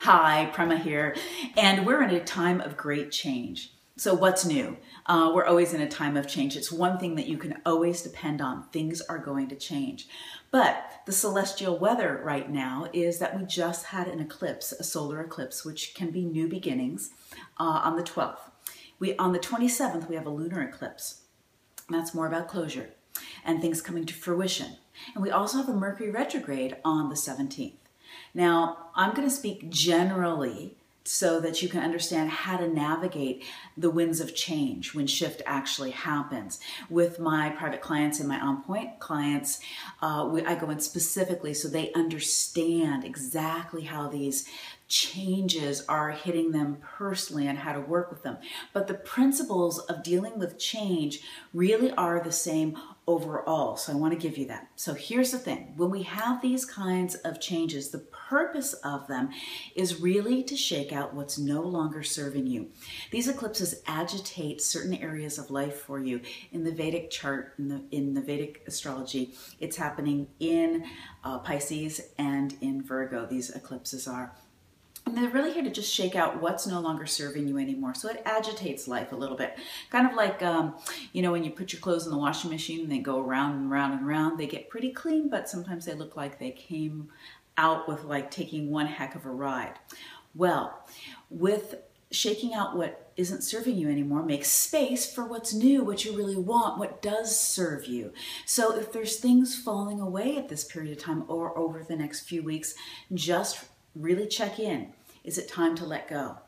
Hi, Prema here, and we're in a time of great change. So what's new? We're always in a time of change. It's one thing that you can always depend on. Things are going to change. But the celestial weather right now is that we just had an eclipse, a solar eclipse, which can be new beginnings on the 12th. On the 27th, we have a lunar eclipse. That's more about closure and things coming to fruition. And we also have a Mercury retrograde on the 17th. Now, I'm going to speak generally so that you can understand how to navigate the winds of change when shift actually happens. With my private clients and my on-point clients, I go in specifically so they understand exactly how these changes are hitting them personally and how to work with them. But the principles of dealing with change really are the same overall. So I want to give you that. So here's the thing. When we have these kinds of changes, the purpose of them is really to shake out what's no longer serving you. These eclipses agitate certain areas of life for you. In the Vedic chart, in the Vedic astrology, it's happening in Pisces and in Virgo. These eclipses are. And they're really here to just shake out what's no longer serving you anymore. So it agitates life a little bit. Kind of like, when you put your clothes in the washing machine and they go around and around and around, they get pretty clean, but sometimes they look like they came out with like taking one heck of a ride. Well, with shaking out what isn't serving you anymore, make space for what's new, what you really want, what does serve you. So if there's things falling away at this period of time or over the next few weeks, just really check in. Is it time to let go?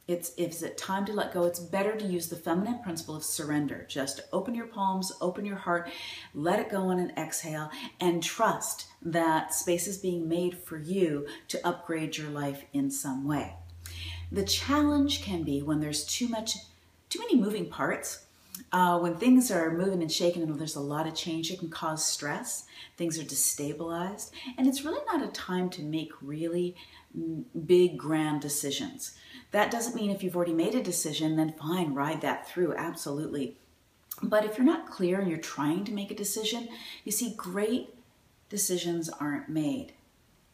Is it time to let go? It's better to use the feminine principle of surrender. Just open your palms, open your heart, let it go on an exhale, and trust that space is being made for you to upgrade your life in some way. The challenge can be when there's too many moving parts. When things are moving and shaking and there's a lot of change, it can cause stress. Things are destabilized. And it's really not a time to make really big, grand decisions. That doesn't mean if you've already made a decision, then fine, ride that through, absolutely. But if you're not clear and you're trying to make a decision, you see, great decisions aren't made.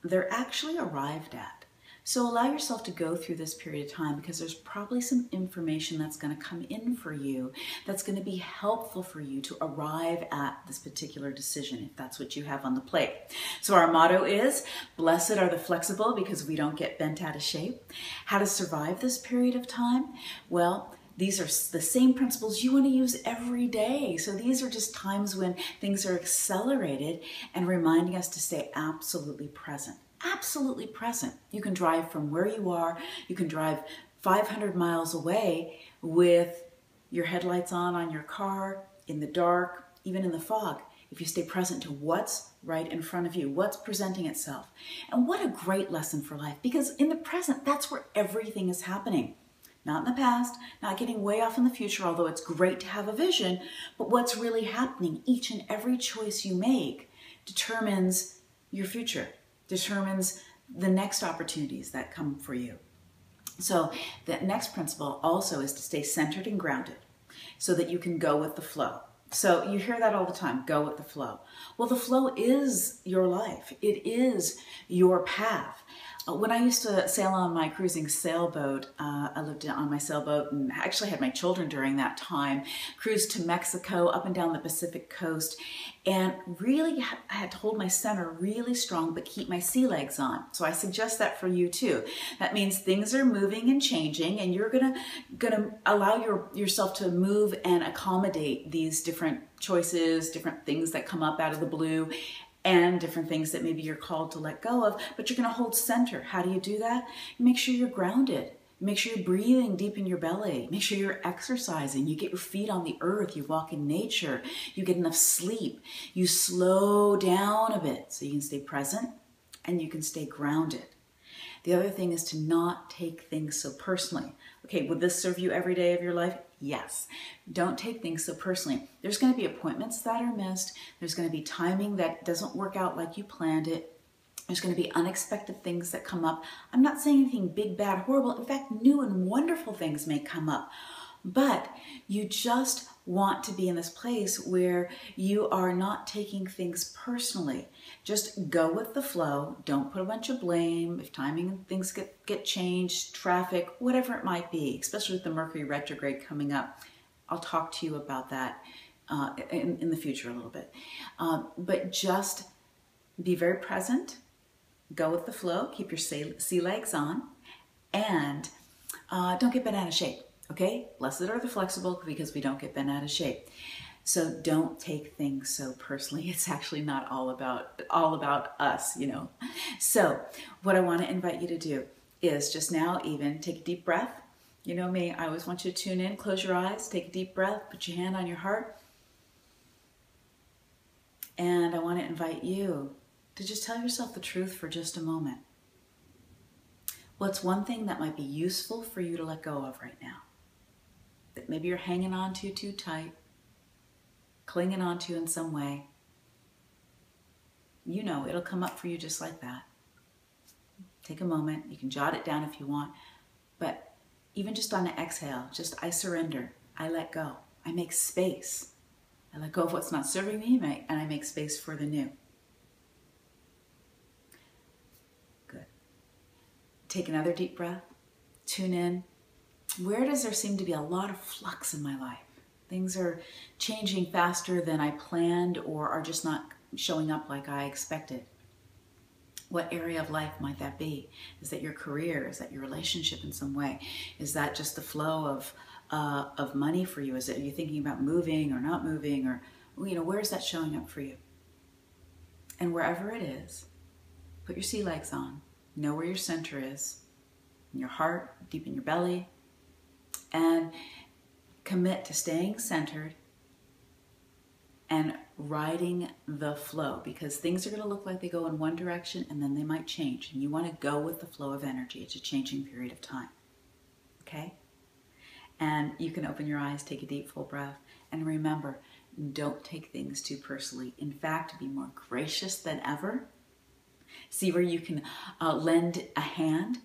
They're actually arrived at. So allow yourself to go through this period of time because there's probably some information that's going to come in for you that's going to be helpful for you to arrive at this particular decision if that's what you have on the plate. So our motto is, blessed are the flexible because we don't get bent out of shape. How to survive this period of time? Well, these are the same principles you want to use every day. So these are just times when things are accelerated and reminding us to stay absolutely present. Absolutely present. You can drive from where you are. You can drive 500 miles away with your headlights on your car, in the dark, even in the fog, if you stay present to what's right in front of you, what's presenting itself. And what a great lesson for life, because in the present, that's where everything is happening. Not in the past, not getting way off in the future, although it's great to have a vision, but what's really happening, each and every choice you make determines your future. Determines the next opportunities that come for you. So the next principle also is to stay centered and grounded so that you can go with the flow. So you hear that all the time, go with the flow. Well, the flow is your life. It is your path. When I used to sail on my cruising sailboat, I lived on my sailboat and actually had my children during that time, cruised to Mexico, up and down the Pacific coast, and really I had to hold my center really strong but keep my sea legs on. So I suggest that for you too. That means things are moving and changing and you're gonna allow yourself to move and accommodate these different choices, different things that come up out of the blue, and different things that maybe you're called to let go of, but you're going to hold center. How do you do that? You make sure you're grounded. Make sure you're breathing deep in your belly. Make sure you're exercising. You get your feet on the earth. You walk in nature. You get enough sleep. You slow down a bit so you can stay present and you can stay grounded. The other thing is to not take things so personally. Okay, would this serve you every day of your life? Yes. Don't take things so personally. There's going to be appointments that are missed. There's going to be timing that doesn't work out like you planned it. There's going to be unexpected things that come up. I'm not saying anything big, bad, horrible. In fact, new and wonderful things may come up. But you just want to be in this place where you are not taking things personally. Just go with the flow. Don't put a bunch of blame. If timing and things get changed, traffic, whatever it might be, especially with the Mercury retrograde coming up. I'll talk to you about that in the future a little bit. But just be very present. Go with the flow. Keep your sea legs on. And don't get bent out of shape. Okay, blessed are the flexible because we don't get bent out of shape. So don't take things so personally. It's actually not all about us, you know. So what I want to invite you to do is just now even take a deep breath. You know me, I always want you to tune in, close your eyes, take a deep breath, put your hand on your heart. And I want to invite you to just tell yourself the truth for just a moment. What's one thing that might be useful for you to let go of right now? That maybe you're hanging on to too tight, clinging on to in some way. You know, it'll come up for you just like that. Take a moment. You can jot it down if you want. But even just on an exhale, just I surrender. I let go. I make space. I let go of what's not serving me, and I make space for the new. Good. Take another deep breath. Tune in. Where does there seem to be a lot of flux in my life? Things are changing faster than I planned or are just not showing up like I expected. What area of life might that be? Is that your career? Is that your relationship in some way? Is that just the flow of money for you? Is it, are you thinking about moving or not moving? Or, you know, where is that showing up for you? And wherever it is, put your sea legs on. Know where your center is. In your heart, deep in your belly. And commit to staying centered and riding the flow, because things are going to look like they go in one direction and then they might change. And you want to go with the flow of energy. It's a changing period of time. Okay? And you can open your eyes, take a deep, full breath, and remember, don't take things too personally. In fact, be more gracious than ever. See where you can lend a hand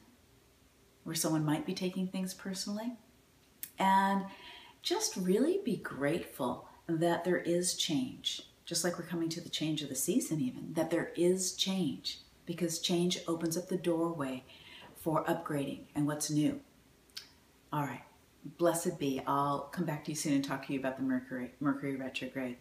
where someone might be taking things personally. And just really be grateful that there is change. Just like we're coming to the change of the season even, that there is change. Because change opens up the doorway for upgrading and what's new. All right. Blessed be. I'll come back to you soon and talk to you about the Mercury retrograde.